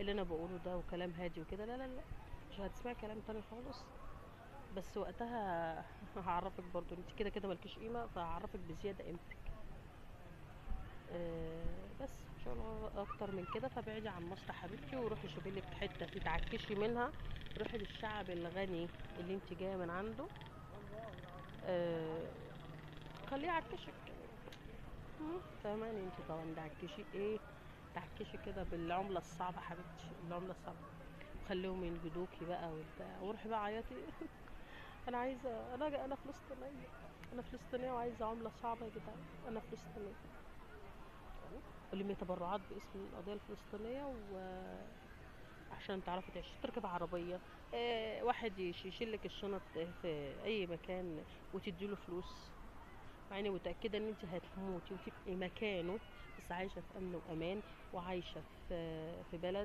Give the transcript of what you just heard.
اللي انا بقوله ده وكلام هادي وكده، لا لا لا، مش هتسمعي كلام تاني خالص. بس وقتها هعرفك برضو انت كده كده مالكيش قيمه، فهعرفك بزياده قيمتك. بس مش هقول اكتر من كده. فابعدي عن مصر حبيبتي، وروحي شوفي لك حته تتعكشي منها. روحي للشعب الغني اللي انت جايه من عنده. آه، خليه يعكشك. فاهماني انت طبعا، تعكشي ايه؟ تعكشي كده بالعمله الصعبه حبيبتي، العمله الصعبه. وخليهم ينجدوكي بقى والبتاع، وروحي بقى عيطي. انا عايزه، انا فلسطينيه، انا فلسطينيه وعايزه عمله صعبه يا جدعان، انا فلسطينيه. ولمي تبرعات باسم القضيه الفلسطينيه، وعشان تعرفي تعيشي تركب عربيه. واحد يشيلك الشنط في اي مكان وتديله فلوس، مع اني متاكده ان انت هتموتي وتبقي مكانه، بس عايشه في امن وامان، وعايشه في بلد